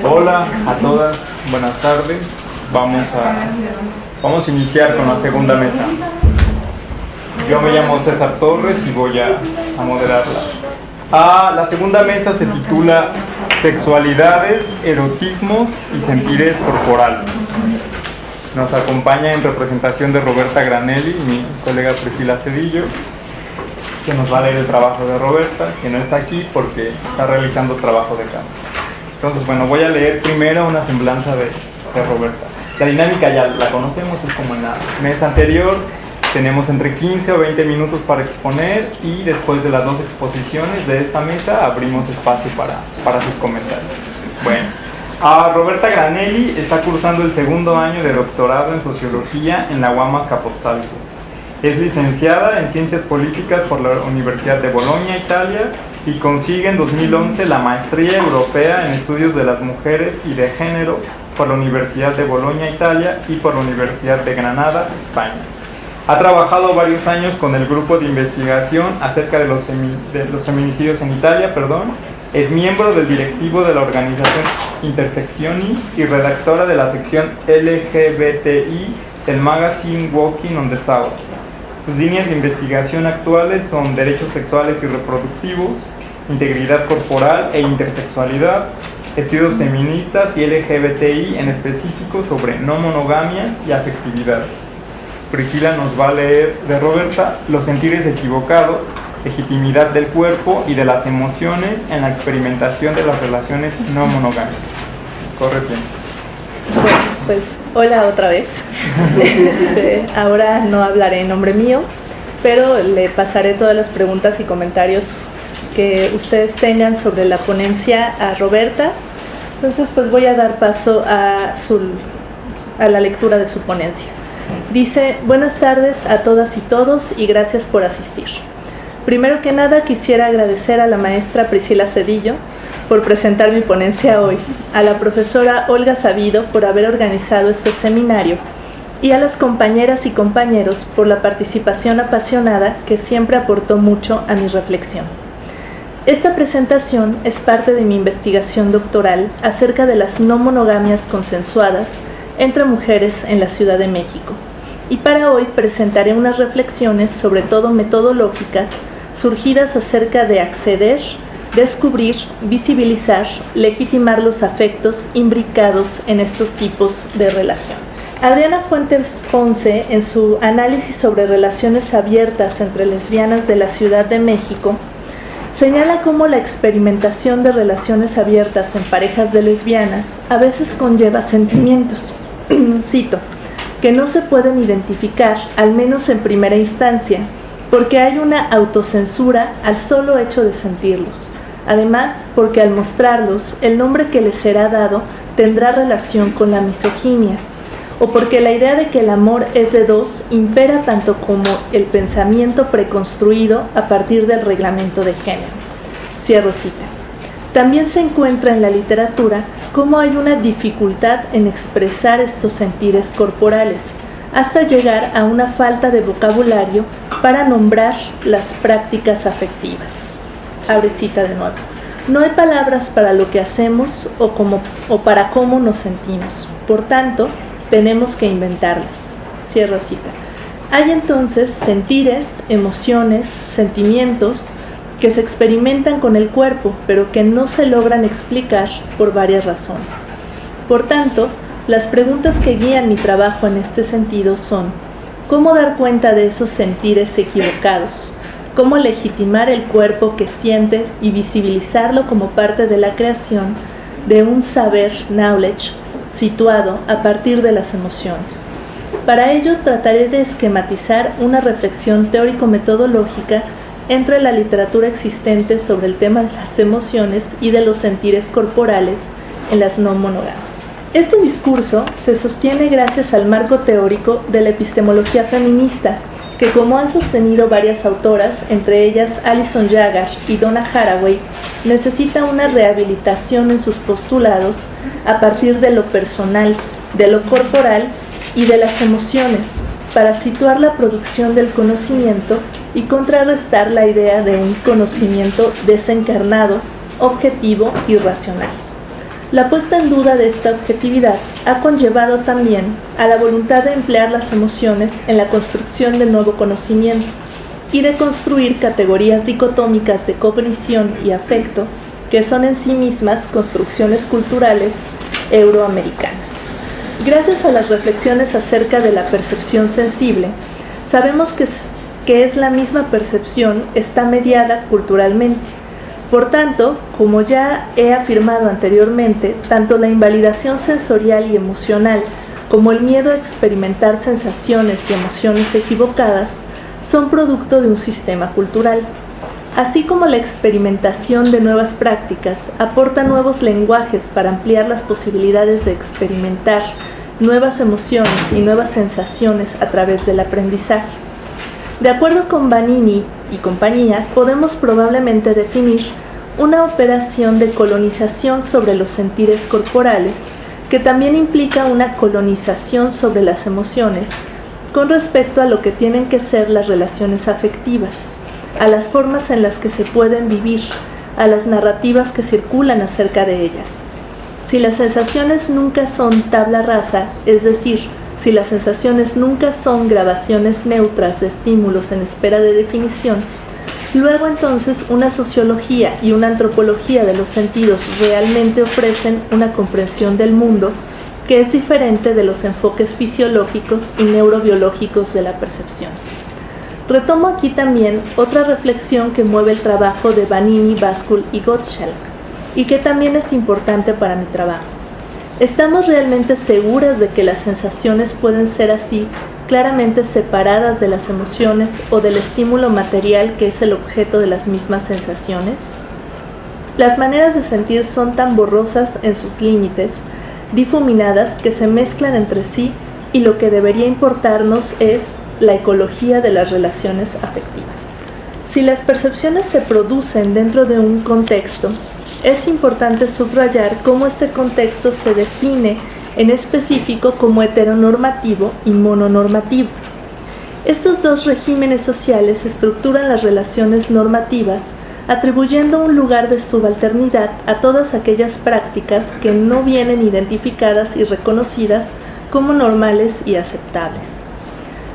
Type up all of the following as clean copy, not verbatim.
Hola a todas, buenas tardes. Vamos a iniciar con la segunda mesa. Yo me llamo César Torres y voy a moderarla. La segunda mesa se titula Sexualidades, Erotismos y Sentires Corporales. Nos acompaña en representación de Roberta Granelli, mi colega Priscila Cedillo, que nos va a leer el trabajo de Roberta, que no está aquí porque está realizando trabajo de campo. Entonces, bueno, voy a leer primero una semblanza de Roberta. La dinámica ya la conocemos, es como en la mesa anterior. Tenemos entre 15 o 20 minutos para exponer y después de las dos exposiciones de esta mesa abrimos espacio para sus comentarios. Bueno, Roberta Granelli está cursando el segundo año de doctorado en Sociología en la UAM Azcapotzalco. Es licenciada en Ciencias Políticas por la Universidad de Bolonia, Italia, y consigue en 2011 la Maestría Europea en Estudios de las Mujeres y de Género por la Universidad de Bolonia, Italia, y por la Universidad de Granada, España. Ha trabajado varios años con el grupo de investigación acerca de los feminicidios en Italia, Es miembro del directivo de la organización Intersectioni y redactora de la sección LGBTI del magazine Walking on the South. Sus líneas de investigación actuales son derechos sexuales y reproductivos, integridad corporal e intersexualidad, estudios feministas y LGBTI en específico sobre no monogamias y afectividades. Priscila nos va a leer de Roberta Los sentires equivocados, legitimidad del cuerpo y de las emociones en la experimentación de las relaciones no monogámicas. Corre bien. Bueno, pues hola otra vez. Ahora no hablaré en nombre mío, pero le pasaré todas las preguntas y comentarios que ustedes tengan sobre la ponencia a Roberta. Entonces, pues voy a dar paso a la lectura de su ponencia. Dice: buenas tardes a todas y todos y gracias por asistir. Primero que nada quisiera agradecer a la maestra Priscila Cedillo por presentar mi ponencia hoy, a la profesora Olga Sabido por haber organizado este seminario y a las compañeras y compañeros por la participación apasionada que siempre aportó mucho a mi reflexión. Esta presentación es parte de mi investigación doctoral acerca de las no monogamias consensuadas entre mujeres en la Ciudad de México, y para hoy presentaré unas reflexiones, sobre todo metodológicas, surgidas acerca de acceder, descubrir, visibilizar, legitimar los afectos imbricados en estos tipos de relación. Adriana Fuentes Ponce, en su análisis sobre relaciones abiertas entre lesbianas de la Ciudad de México, señala cómo la experimentación de relaciones abiertas en parejas de lesbianas a veces conlleva sentimientos, cito, que no se pueden identificar, al menos en primera instancia, porque hay una autocensura al solo hecho de sentirlos. Además, porque al mostrarlos, el nombre que les será dado tendrá relación con la misoginia, o porque la idea de que el amor es de dos impera tanto como el pensamiento preconstruido a partir del reglamento de género. Cierro cita. También se encuentra en la literatura cómo hay una dificultad en expresar estos sentires corporales, hasta llegar a una falta de vocabulario para nombrar las prácticas afectivas. Abre cita de nuevo. No hay palabras para lo que hacemos o para cómo nos sentimos. Por tanto, tenemos que inventarlas. Cierro cita. Hay entonces sentires, emociones, sentimientos que se experimentan con el cuerpo, pero que no se logran explicar por varias razones. Por tanto, las preguntas que guían mi trabajo en este sentido son: ¿cómo dar cuenta de esos sentires equivocados? ¿Cómo legitimar el cuerpo que siente y visibilizarlo como parte de la creación de un saber, knowledge, situado a partir de las emociones? Para ello trataré de esquematizar una reflexión teórico-metodológica entre la literatura existente sobre el tema de las emociones y de los sentires corporales en las no monogamias. Este discurso se sostiene gracias al marco teórico de la epistemología feminista, que, como han sostenido varias autoras, entre ellas Alison Jaggar y Donna Haraway, necesita una rehabilitación en sus postulados a partir de lo personal, de lo corporal y de las emociones, para situar la producción del conocimiento y contrarrestar la idea de un conocimiento desencarnado, objetivo y racional. La puesta en duda de esta objetividad ha conllevado también a la voluntad de emplear las emociones en la construcción del nuevo conocimiento y de construir categorías dicotómicas de cognición y afecto que son en sí mismas construcciones culturales euroamericanas. Gracias a las reflexiones acerca de la percepción sensible, sabemos que es la misma percepción está mediada culturalmente. Por tanto, como ya he afirmado anteriormente, tanto la invalidación sensorial y emocional como el miedo a experimentar sensaciones y emociones equivocadas son producto de un sistema cultural. Así como la experimentación de nuevas prácticas aporta nuevos lenguajes para ampliar las posibilidades de experimentar nuevas emociones y nuevas sensaciones a través del aprendizaje. De acuerdo con Vanini y compañía, podemos probablemente definir una operación de colonización sobre los sentires corporales, que también implica una colonización sobre las emociones con respecto a lo que tienen que ser las relaciones afectivas, a las formas en las que se pueden vivir, a las narrativas que circulan acerca de ellas. Si las sensaciones nunca son tabla rasa, es decir, si las sensaciones nunca son grabaciones neutras de estímulos en espera de definición, luego entonces una sociología y una antropología de los sentidos realmente ofrecen una comprensión del mundo que es diferente de los enfoques fisiológicos y neurobiológicos de la percepción. Retomo aquí también otra reflexión que mueve el trabajo de Vanini, Baskul y Gottschalk, y que también es importante para mi trabajo. ¿Estamos realmente seguras de que las sensaciones pueden ser así, claramente separadas de las emociones o del estímulo material que es el objeto de las mismas sensaciones? Las maneras de sentir son tan borrosas en sus límites, difuminadas, que se mezclan entre sí, y lo que debería importarnos es la ecología de las relaciones afectivas. Si las percepciones se producen dentro de un contexto, es importante subrayar cómo este contexto se define en específico como heteronormativo y mononormativo. Estos dos regímenes sociales estructuran las relaciones normativas, atribuyendo un lugar de subalternidad a todas aquellas prácticas que no vienen identificadas y reconocidas como normales y aceptables.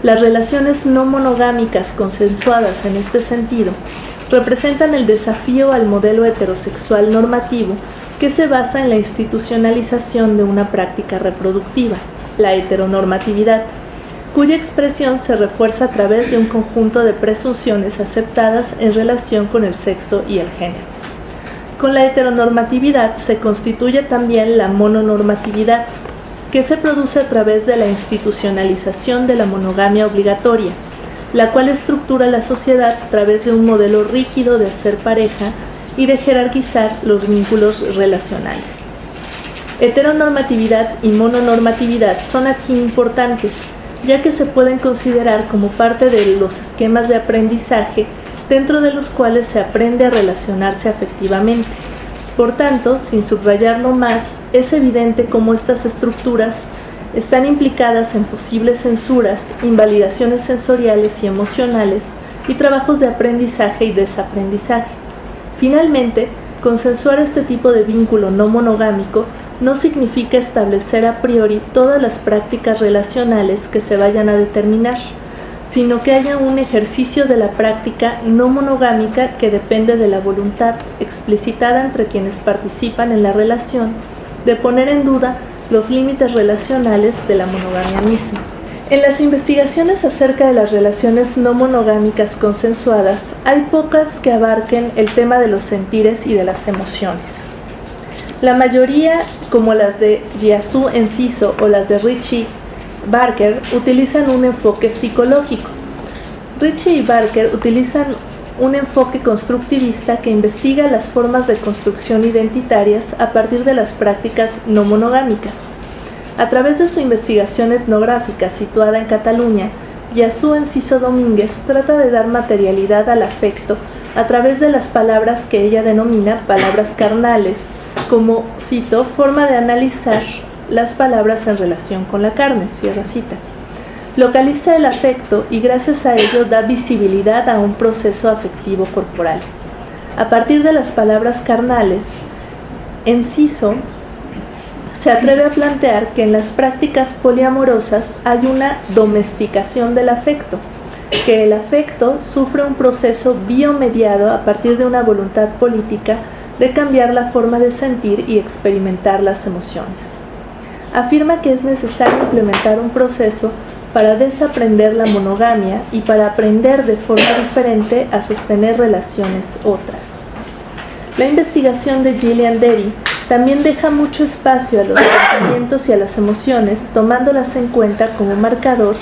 Las relaciones no monogámicas consensuadas en este sentido representan el desafío al modelo heterosexual normativo que se basa en la institucionalización de una práctica reproductiva, la heteronormatividad, cuya expresión se refuerza a través de un conjunto de presunciones aceptadas en relación con el sexo y el género. Con la heteronormatividad se constituye también la mononormatividad, que se produce a través de la institucionalización de la monogamia obligatoria, la cual estructura la sociedad a través de un modelo rígido de hacer pareja y de jerarquizar los vínculos relacionales. Heteronormatividad y mononormatividad son aquí importantes, ya que se pueden considerar como parte de los esquemas de aprendizaje dentro de los cuales se aprende a relacionarse afectivamente. Por tanto, sin subrayarlo más, es evidente cómo estas estructuras están implicadas en posibles censuras, invalidaciones sensoriales y emocionales y trabajos de aprendizaje y desaprendizaje. Finalmente, consensuar este tipo de vínculo no monogámico no significa establecer a priori todas las prácticas relacionales que se vayan a determinar, sino que haya un ejercicio de la práctica no monogámica que depende de la voluntad explicitada entre quienes participan en la relación de poner en duda los límites relacionales de la monogamia misma. En las investigaciones acerca de las relaciones no monogámicas consensuadas, hay pocas que abarquen el tema de los sentires y de las emociones. La mayoría, como las de Jiasu Enciso o las de Ritchie Barker, utilizan un enfoque psicológico. Ritchie y Barker utilizan un enfoque constructivista que investiga las formas de construcción identitarias a partir de las prácticas no monogámicas. A través de su investigación etnográfica situada en Cataluña, Jiasu Enciso Domínguez trata de dar materialidad al afecto a través de las palabras que ella denomina palabras carnales, como, cito, forma de analizar las palabras en relación con la carne, cierra cita. Localiza el afecto y gracias a ello da visibilidad a un proceso afectivo corporal. A partir de las palabras carnales, Enciso se atreve a plantear que en las prácticas poliamorosas hay una domesticación del afecto, que el afecto sufre un proceso biomediado a partir de una voluntad política de cambiar la forma de sentir y experimentar las emociones. Afirma que es necesario implementar un proceso para desaprender la monogamia y para aprender de forma diferente a sostener relaciones otras. La investigación de Gillian Derry también deja mucho espacio a los sentimientos y a las emociones, tomándolas en cuenta como marcador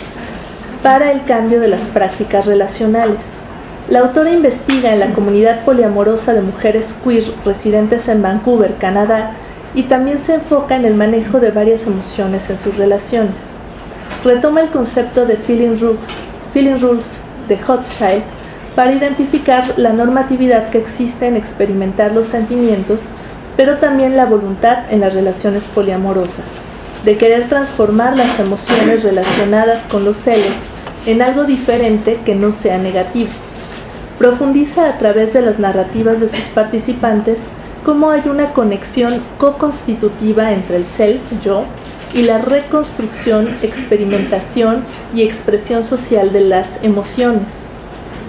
para el cambio de las prácticas relacionales. La autora investiga en la comunidad poliamorosa de mujeres queer residentes en Vancouver, Canadá, y también se enfoca en el manejo de varias emociones en sus relaciones. Retoma el concepto de feeling rules de Hochschild para identificar la normatividad que existe en experimentar los sentimientos, pero también la voluntad en las relaciones poliamorosas, de querer transformar las emociones relacionadas con los celos en algo diferente que no sea negativo. Profundiza a través de las narrativas de sus participantes cómo hay una conexión co-constitutiva entre el self, yo, y la reconstrucción, experimentación y expresión social de las emociones,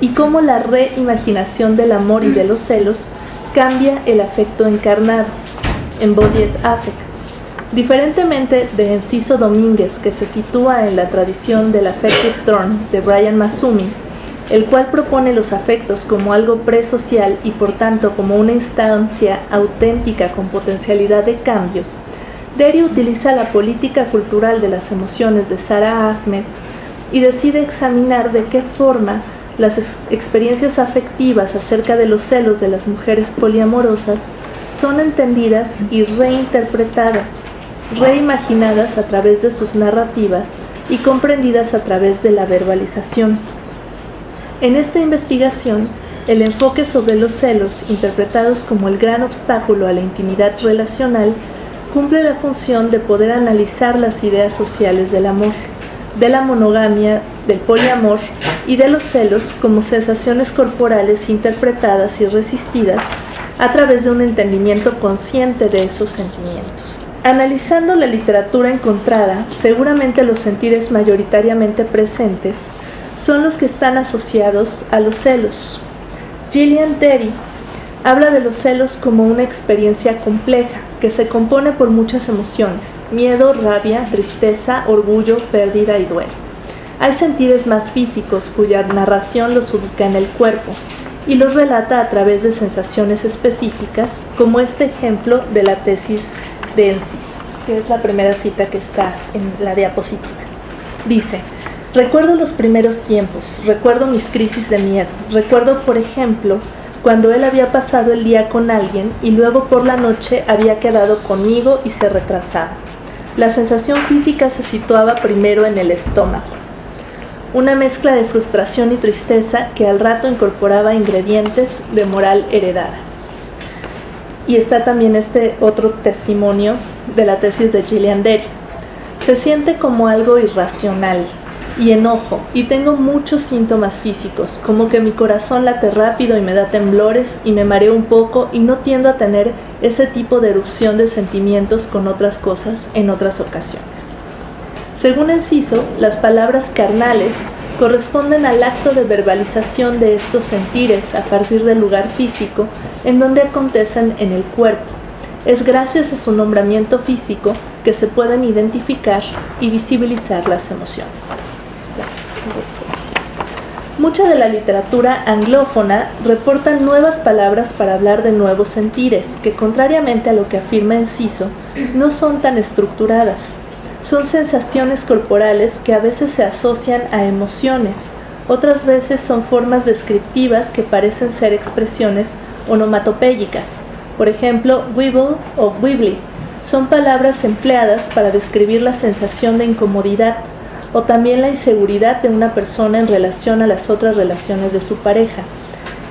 y cómo la reimaginación del amor y de los celos cambia el afecto encarnado, embodied affect. Diferentemente de Enciso Domínguez, que se sitúa en la tradición del affective turn de Brian Massumi, el cual propone los afectos como algo presocial y por tanto como una instancia auténtica con potencialidad de cambio, Derry utiliza la política cultural de las emociones de Sara Ahmed y decide examinar de qué forma las experiencias afectivas acerca de los celos de las mujeres poliamorosas son entendidas y reinterpretadas, reimaginadas a través de sus narrativas y comprendidas a través de la verbalización. En esta investigación, el enfoque sobre los celos, interpretados como el gran obstáculo a la intimidad relacional, cumple la función de poder analizar las ideas sociales del amor, de la monogamia, del poliamor y de los celos como sensaciones corporales interpretadas y resistidas a través de un entendimiento consciente de esos sentimientos. Analizando la literatura encontrada, seguramente los sentires mayoritariamente presentes son los que están asociados a los celos. Gillian Derry habla de los celos como una experiencia compleja que se compone por muchas emociones: miedo, rabia, tristeza, orgullo, pérdida y duelo. Hay sentires más físicos cuya narración los ubica en el cuerpo y los relata a través de sensaciones específicas, como este ejemplo de la tesis de Enciso, que es la primera cita que está en la diapositiva. Dice: recuerdo los primeros tiempos, recuerdo mis crisis de miedo, recuerdo, por ejemplo, cuando él había pasado el día con alguien y luego por la noche había quedado conmigo y se retrasaba. La sensación física se situaba primero en el estómago, una mezcla de frustración y tristeza que al rato incorporaba ingredientes de moral heredada. Y está también este otro testimonio de la tesis de Gillian Derry. Se siente como algo irracional y enojo, y tengo muchos síntomas físicos, como que mi corazón late rápido y me da temblores y me mareo un poco, y no tiendo a tener ese tipo de erupción de sentimientos con otras cosas en otras ocasiones. Según Enciso, las palabras carnales corresponden al acto de verbalización de estos sentires a partir del lugar físico en donde acontecen en el cuerpo. Es gracias a su nombramiento físico que se pueden identificar y visibilizar las emociones. Mucha de la literatura anglófona reporta nuevas palabras para hablar de nuevos sentires, que contrariamente a lo que afirma Enciso, no son tan estructuradas. Son sensaciones corporales que a veces se asocian a emociones, otras veces son formas descriptivas que parecen ser expresiones onomatopéyicas. Por ejemplo, wibble o wibbly son palabras empleadas para describir la sensación de incomodidad o también la inseguridad de una persona en relación a las otras relaciones de su pareja.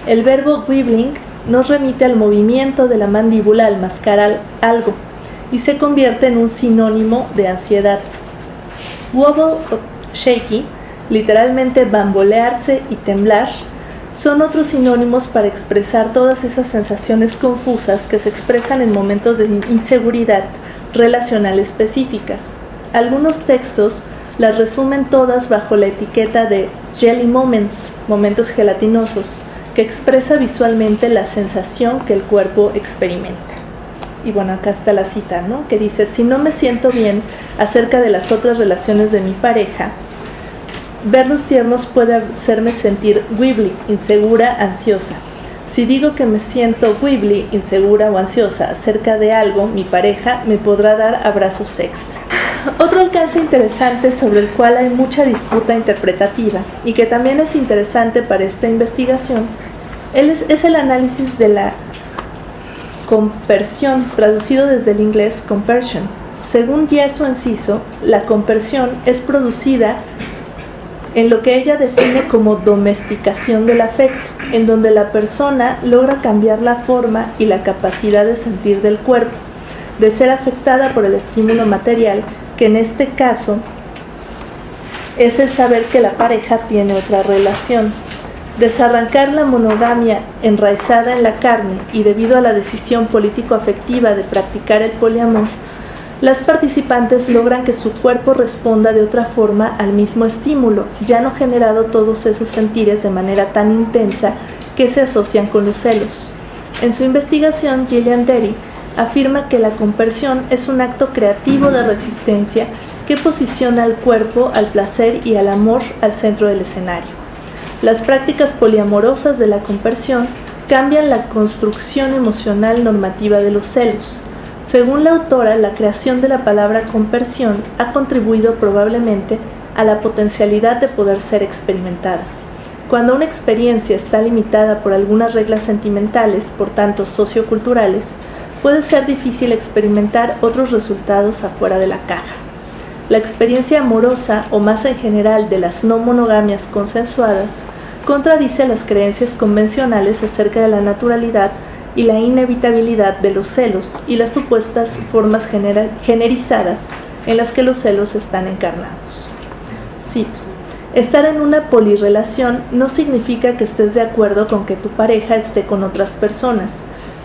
El verbo wibbling nos remite al movimiento de la mandíbula al mascar algo y se convierte en un sinónimo de ansiedad. Wobble o shaky, literalmente bambolearse y temblar, son otros sinónimos para expresar todas esas sensaciones confusas que se expresan en momentos de inseguridad relacional específicas. Algunos textos las resumen todas bajo la etiqueta de jelly moments, momentos gelatinosos, que expresa visualmente la sensación que el cuerpo experimenta. Y bueno, acá está la cita, ¿no? Que dice: si no me siento bien acerca de las otras relaciones de mi pareja, verlos tiernos puede hacerme sentir wibbly, insegura, ansiosa. Si digo que me siento wibbly, insegura o ansiosa acerca de algo, mi pareja me podrá dar abrazos extra. Otro alcance interesante sobre el cual hay mucha disputa interpretativa y que también es interesante para esta investigación es el análisis de la compersión, traducido desde el inglés compersion. Según Gerson Enciso, la compersión es producida en lo que ella define como domesticación del afecto, en donde la persona logra cambiar la forma y la capacidad de sentir del cuerpo, de ser afectada por el estímulo material, que en este caso es el saber que la pareja tiene otra relación. Desarrancar la monogamia enraizada en la carne y debido a la decisión político-afectiva de practicar el poliamor, las participantes logran que su cuerpo responda de otra forma al mismo estímulo, ya no generado todos esos sentires de manera tan intensa que se asocian con los celos. En su investigación, Gillian Derry afirma que la compersión es un acto creativo de resistencia que posiciona al cuerpo, al placer y al amor al centro del escenario. Las prácticas poliamorosas de la compersión cambian la construcción emocional normativa de los celos. Según la autora, la creación de la palabra compersión ha contribuido probablemente a la potencialidad de poder ser experimentada. Cuando una experiencia está limitada por algunas reglas sentimentales, por tanto socioculturales, puede ser difícil experimentar otros resultados afuera de la caja. La experiencia amorosa, o más en general de las no monogamias consensuadas, contradice las creencias convencionales acerca de la naturalidad y la inevitabilidad de los celos y las supuestas formas generizadas en las que los celos están encarnados. Cito: estar en una polirrelación no significa que estés de acuerdo con que tu pareja esté con otras personas,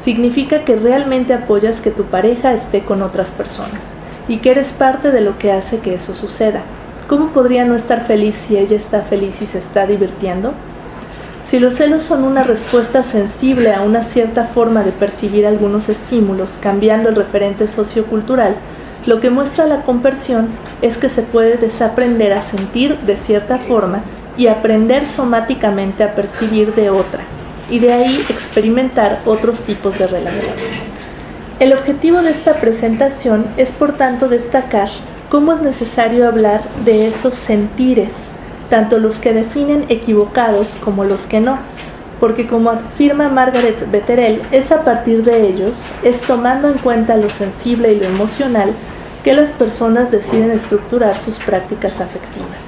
significa que realmente apoyas que tu pareja esté con otras personas y que eres parte de lo que hace que eso suceda. ¿Cómo podría no estar feliz si ella está feliz y se está divirtiendo? Si los celos son una respuesta sensible a una cierta forma de percibir algunos estímulos, cambiando el referente sociocultural, lo que muestra la compersión es que se puede desaprender a sentir de cierta forma y aprender somáticamente a percibir de otra, y de ahí experimentar otros tipos de relaciones. El objetivo de esta presentación es, por tanto, destacar cómo es necesario hablar de esos sentires, tanto los que definen equivocados como los que no, porque como afirma Margaret Betterell, es a partir de ellos, es tomando en cuenta lo sensible y lo emocional, que las personas deciden estructurar sus prácticas afectivas.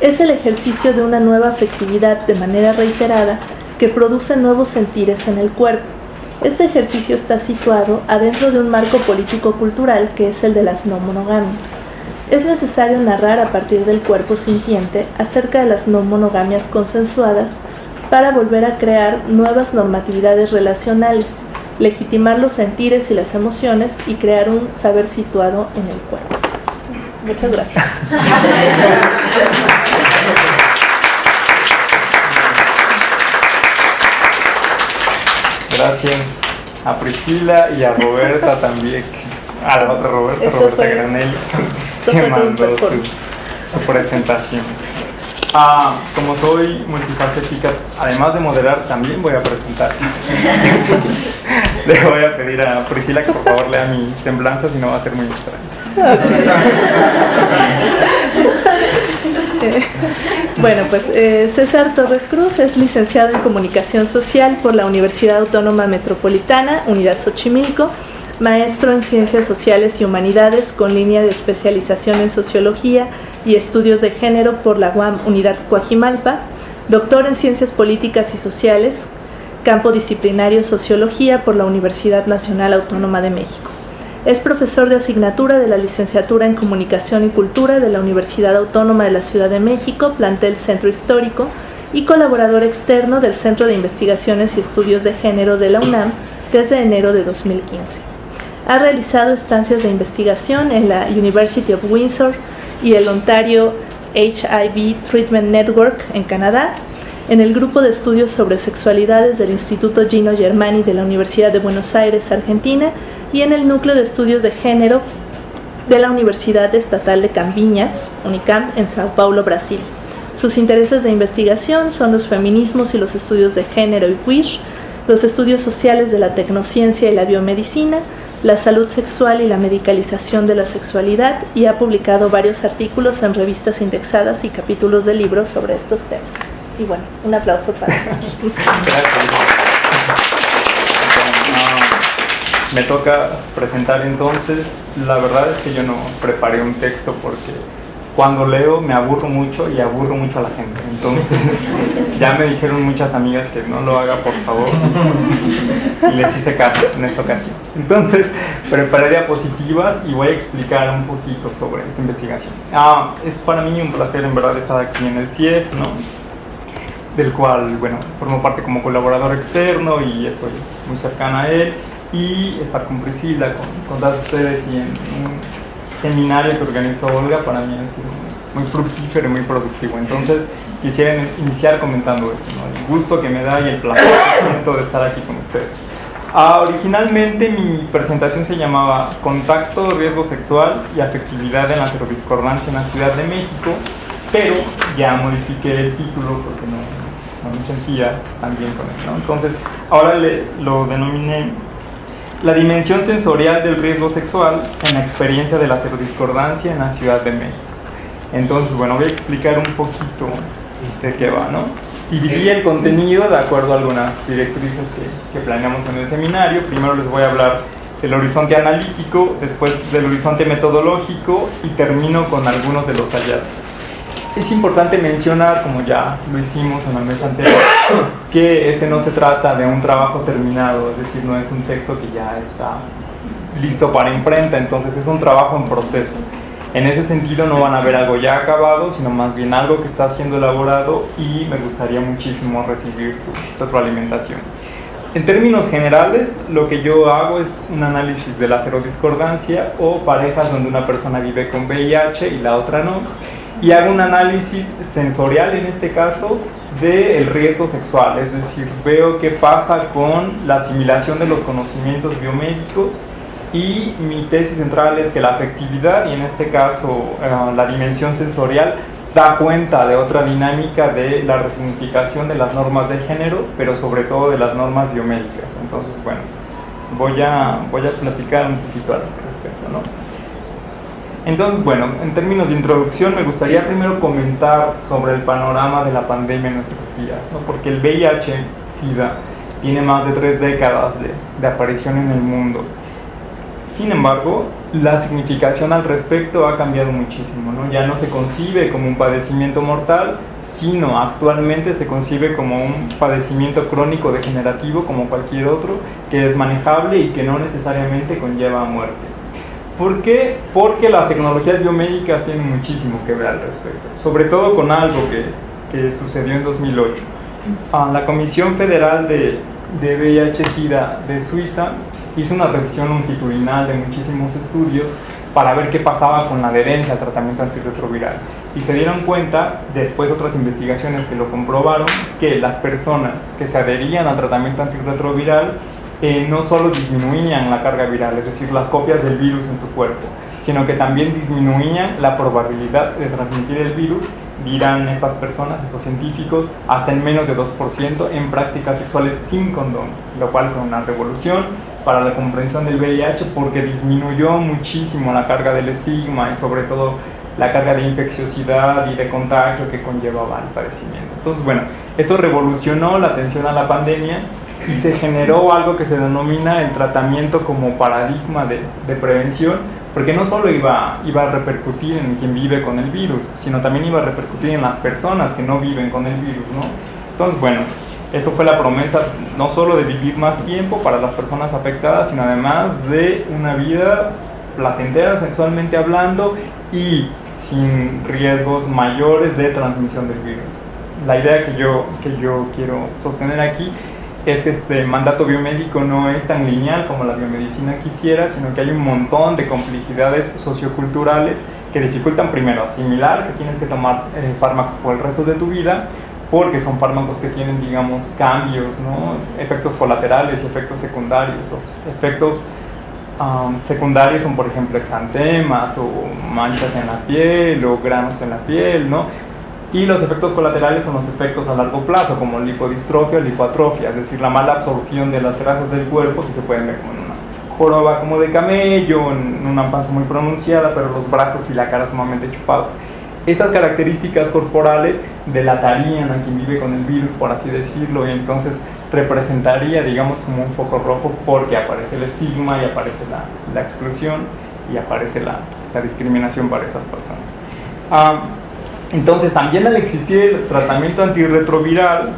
Es el ejercicio de una nueva afectividad de manera reiterada que produce nuevos sentires en el cuerpo. Este ejercicio está situado adentro de un marco político-cultural que es el de las no monogamias. Es necesario narrar a partir del cuerpo sintiente acerca de las no monogamias consensuadas para volver a crear nuevas normatividades relacionales, legitimar los sentires y las emociones y crear un saber situado en el cuerpo. Muchas gracias. Gracias a Priscila y a Roberta también, a la otra Roberta Granelli, que mandó su presentación. Como soy multifacética, además de moderar, también voy a presentar. Le voy a pedir a Priscila que por favor lea mi semblanza, si no va a ser muy extraño. Bueno, pues César Torres Cruz es licenciado en Comunicación Social por la Universidad Autónoma Metropolitana, Unidad Xochimilco, maestro en Ciencias Sociales y Humanidades con línea de especialización en Sociología y Estudios de Género por la UAM Unidad Coajimalpa, doctor en Ciencias Políticas y Sociales, campo disciplinario Sociología por la Universidad Nacional Autónoma de México. Es profesor de asignatura de la Licenciatura en Comunicación y Cultura de la Universidad Autónoma de la Ciudad de México, plantel Centro Histórico, y colaborador externo del Centro de Investigaciones y Estudios de Género de la UNAM desde enero de 2015. Ha realizado estancias de investigación en la University of Windsor y el Ontario HIV Treatment Network en Canadá, en el grupo de estudios sobre sexualidades del Instituto Gino Germani de la Universidad de Buenos Aires, Argentina, y en el núcleo de estudios de género de la Universidad Estatal de Campiñas, Unicamp, en Sao Paulo, Brasil. Sus intereses de investigación son los feminismos y los estudios de género y queer, los estudios sociales de la tecnociencia y la biomedicina, la salud sexual y la medicalización de la sexualidad, y ha publicado varios artículos en revistas indexadas y capítulos de libros sobre estos temas. Y bueno, un aplauso para él. Me toca presentar entonces. La verdad es que yo no preparé un texto porque cuando leo me aburro mucho y aburro mucho a la gente. Entonces ya me dijeron muchas amigas que no lo haga, por favor, y les hice caso en esta ocasión. Entonces preparé diapositivas y voy a explicar un poquito sobre esta investigación. Es para mí un placer en verdad estar aquí en el CIEF, ¿no? Del cual, bueno, formo parte como colaborador externo y estoy muy cercana a él, y estar con Priscila, con todos ustedes, y en un seminario que organizó Olga, para mí ha sido muy fructífero y muy productivo. Entonces quisiera iniciar comentando esto, ¿no? El gusto que me da y el placer que siento de estar aquí con ustedes. Originalmente mi presentación se llamaba Contacto, riesgo sexual y afectividad en la serodiscordancia en la Ciudad de México, pero ya modifiqué el título porque no me sentía tan bien con él, ¿no? Entonces ahora lo denominé La dimensión sensorial del riesgo sexual en la experiencia de la serodiscordancia en la Ciudad de México. Entonces, bueno, voy a explicar un poquito de qué va, ¿no? Dividí el contenido de acuerdo a algunas directrices que planeamos en el seminario. Primero les voy a hablar del horizonte analítico, después del horizonte metodológico, y termino con algunos de los hallazgos. Es importante mencionar, como ya lo hicimos en la mesa anterior, que este no se trata de un trabajo terminado, es decir, no es un texto que ya está listo para imprenta, entonces es un trabajo en proceso. En ese sentido no van a ver algo ya acabado, sino más bien algo que está siendo elaborado, y me gustaría muchísimo recibir su retroalimentación. En términos generales, lo que yo hago es un análisis de la serodiscordancia o parejas donde una persona vive con VIH y la otra no, y hago un análisis sensorial en este caso del riesgo sexual, es decir, veo qué pasa con la asimilación de los conocimientos biomédicos, y mi tesis central es que la afectividad, y en este caso la dimensión sensorial, da cuenta de otra dinámica de la resignificación de las normas de género, pero sobre todo de las normas biomédicas. Entonces, bueno, voy a platicar un poquito al respecto, ¿no? Entonces, bueno, en términos de introducción me gustaría primero comentar sobre el panorama de la pandemia en nuestros días, ¿no? Porque el VIH-Sida tiene más de 3 décadas de aparición en el mundo. Sin embargo, la significación al respecto ha cambiado muchísimo, ¿no? Ya no se concibe como un padecimiento mortal, sino actualmente se concibe como un padecimiento crónico degenerativo como cualquier otro, que es manejable y que no necesariamente conlleva muerte. ¿Por qué? Porque las tecnologías biomédicas tienen muchísimo que ver al respecto, sobre todo con algo que sucedió en 2008. La Comisión Federal de VIH-Sida de Suiza hizo una revisión longitudinal de muchísimos estudios para ver qué pasaba con la adherencia al tratamiento antirretroviral, y se dieron cuenta, después de otras investigaciones que lo comprobaron, que las personas que se adherían al tratamiento antirretroviral no solo disminuían la carga viral, es decir, las copias del virus en su cuerpo, sino que también disminuían la probabilidad de transmitir el virus, dirán estas personas, estos científicos, hasta en menos de 2% en prácticas sexuales sin condón, lo cual fue una revolución para la comprensión del VIH, porque disminuyó muchísimo la carga del estigma y sobre todo la carga de infecciosidad y de contagio que conllevaba el padecimiento. Entonces, bueno, esto revolucionó la atención a la pandemia y se generó algo que se denomina el tratamiento como paradigma de prevención, porque no solo iba a repercutir en quien vive con el virus, sino también iba a repercutir en las personas que no viven con el virus, ¿no? Entonces, bueno, esto fue la promesa no solo de vivir más tiempo para las personas afectadas, sino además de una vida placentera sexualmente hablando y sin riesgos mayores de transmisión del virus. La idea que yo quiero sostener aquí este mandato biomédico no es tan lineal como la biomedicina quisiera, sino que hay un montón de complejidades socioculturales que dificultan primero asimilar que tienes que tomar fármacos por el resto de tu vida, porque son fármacos que tienen, digamos, cambios, ¿no? Efectos colaterales, efectos secundarios. Los efectos secundarios son, por ejemplo, exantemas o manchas en la piel o granos en la piel, ¿no? Y los efectos colaterales son los efectos a largo plazo, como lipodistrofia o lipoatrofia, es decir, la mala absorción de las grasas del cuerpo, que se pueden ver como en una joroba como de camello, en una panza muy pronunciada, pero los brazos y la cara sumamente chupados. Estas características corporales delatarían a quien vive con el virus, por así decirlo, y entonces representaría, digamos, como un foco rojo, porque aparece el estigma y aparece la exclusión y aparece la discriminación para esas personas. Entonces, también al existir el tratamiento antirretroviral,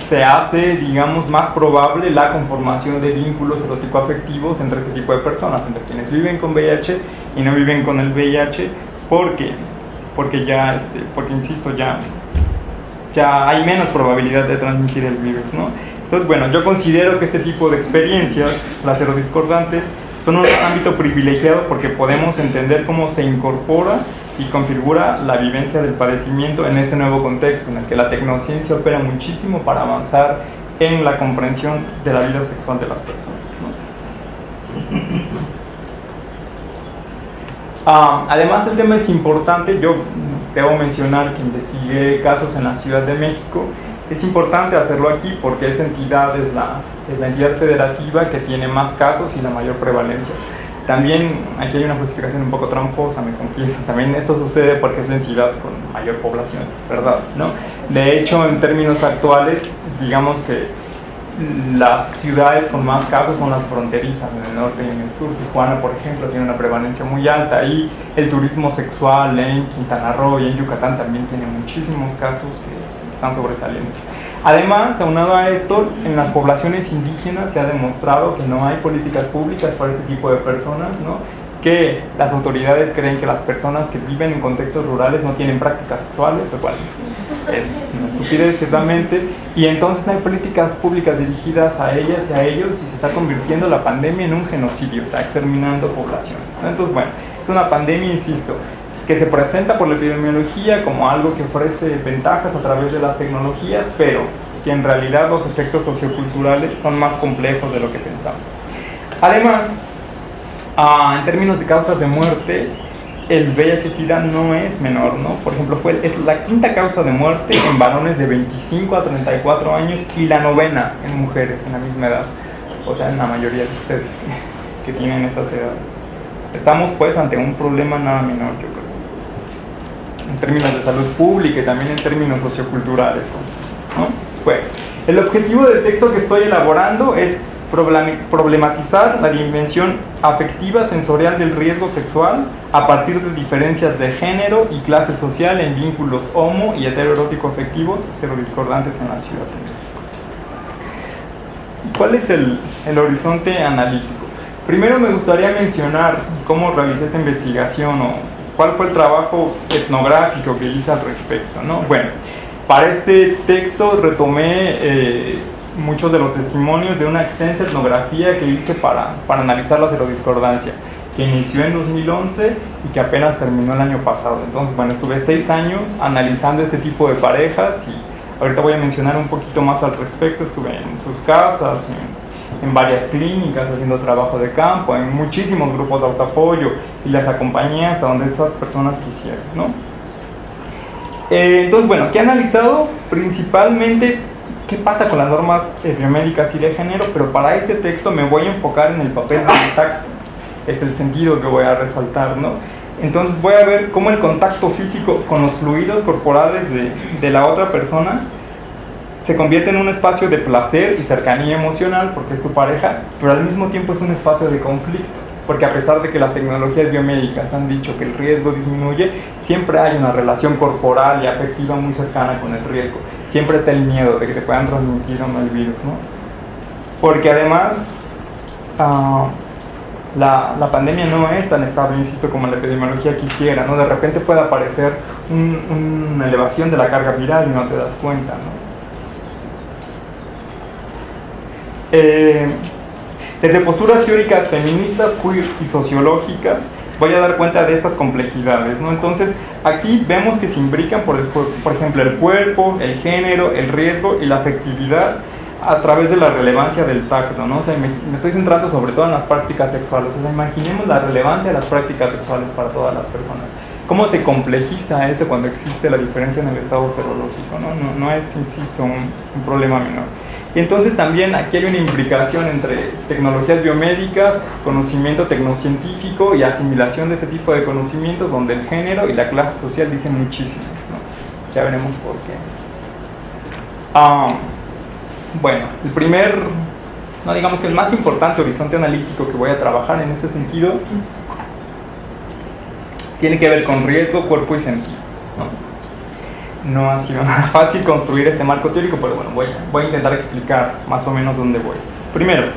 se hace, digamos, más probable la conformación de vínculos erótico-afectivos entre este tipo de personas, entre quienes viven con VIH y no viven con el VIH, porque insisto, ya hay menos probabilidad de transmitir el virus, ¿no? Entonces, bueno, yo considero que este tipo de experiencias, las serodiscordantes, son un ámbito privilegiado porque podemos entender cómo se incorpora y configura la vivencia del padecimiento en este nuevo contexto, en el que la tecnociencia opera muchísimo para avanzar en la comprensión de la vida sexual de las personas, ¿no? Además, el tema es importante. Yo debo mencionar que investigué casos en la Ciudad de México. Es importante hacerlo aquí porque esta entidad es la entidad federativa que tiene más casos y la mayor prevalencia. También aquí hay una justificación un poco tramposa, me confieso. También esto sucede porque es la entidad con mayor población, ¿verdad? ¿No? De hecho, en términos actuales, digamos que las ciudades con más casos son las fronterizas, en el norte y en el sur. Tijuana, por ejemplo, tiene una prevalencia muy alta, y el turismo sexual en Quintana Roo y en Yucatán también tiene muchísimos casos que están sobresalientes. Además, aunado a esto, en las poblaciones indígenas se ha demostrado que no hay políticas públicas para este tipo de personas, ¿no? Que las autoridades creen que las personas que viven en contextos rurales no tienen prácticas sexuales, lo cual es una estupidez ciertamente, y entonces no hay políticas públicas dirigidas a ellas y a ellos, y se está convirtiendo la pandemia en un genocidio, está exterminando población, ¿no? Entonces, bueno, es una pandemia, insisto, que se presenta por la epidemiología como algo que ofrece ventajas a través de las tecnologías, pero que en realidad los efectos socioculturales son más complejos de lo que pensamos. Además, en términos de causas de muerte, el VIH-Sida no es menor, ¿no? Por ejemplo, es la quinta causa de muerte en varones de 25 a 34 años y la novena en mujeres en la misma edad, o sea, en la mayoría de ustedes que tienen esas edades. Estamos pues ante un problema nada menor, yo creo, en términos de salud pública y también en términos socioculturales, ¿no? Bueno, el objetivo del texto que estoy elaborando es problematizar la dimensión afectiva sensorial del riesgo sexual a partir de diferencias de género y clase social en vínculos homo y heteroerótico afectivos serodiscordantes en la Ciudad de México. ¿Cuál es el horizonte analítico? Primero me gustaría mencionar cómo realicé esta investigación o cuál fue el trabajo etnográfico que hice al respecto, ¿no? Bueno, para este texto retomé muchos de los testimonios de una extensa etnografía que hice para analizar la serodiscordancia, que inició en 2011 y que apenas terminó el año pasado. Entonces, bueno, estuve 6 años analizando este tipo de parejas y ahorita voy a mencionar un poquito más al respecto. Estuve en sus casas, en varias clínicas haciendo trabajo de campo, en muchísimos grupos de autoapoyo, y las acompañé hasta donde estas personas quisieran, ¿no? Entonces, bueno, ¿qué he analizado? Principalmente qué pasa con las normas biomédicas y de género, pero para este texto me voy a enfocar en el papel del contacto, es el sentido que voy a resaltar, ¿no? Entonces voy a ver cómo el contacto físico con los fluidos corporales de la otra persona se convierte en un espacio de placer y cercanía emocional porque es su pareja, pero al mismo tiempo es un espacio de conflicto, porque a pesar de que las tecnologías biomédicas han dicho que el riesgo disminuye, siempre hay una relación corporal y afectiva muy cercana con el riesgo. Siempre está el miedo de que te puedan transmitir o no el virus, ¿no? Porque además la pandemia no es tan estable, insisto, como la epidemiología quisiera, ¿no? De repente puede aparecer una elevación de la carga viral y no te das cuenta, ¿no? Desde posturas teóricas feministas, queer y sociológicas, voy a dar cuenta de estas complejidades, ¿no? Entonces, aquí vemos que se imbrican, por ejemplo, el cuerpo, el género, el riesgo y la afectividad a través de la relevancia del tacto, ¿no? O sea, me estoy centrando sobre todo en las prácticas sexuales. O sea, imaginemos la relevancia de las prácticas sexuales para todas las personas. ¿Cómo se complejiza esto cuando existe la diferencia en el estado serológico, ¿no? No es, insisto, un problema menor. Y entonces también aquí hay una implicación entre tecnologías biomédicas, conocimiento tecnocientífico y asimilación de este tipo de conocimientos, donde el género y la clase social dicen muchísimo, ¿no? Ya veremos por qué. Bueno, el primer, no digamos que el más importante horizonte analítico que voy a trabajar en ese sentido tiene que ver con riesgo, cuerpo y sentidos, ¿no? No ha sido nada fácil construir este marco teórico, pero bueno, voy a intentar explicar más o menos dónde voy. Primero,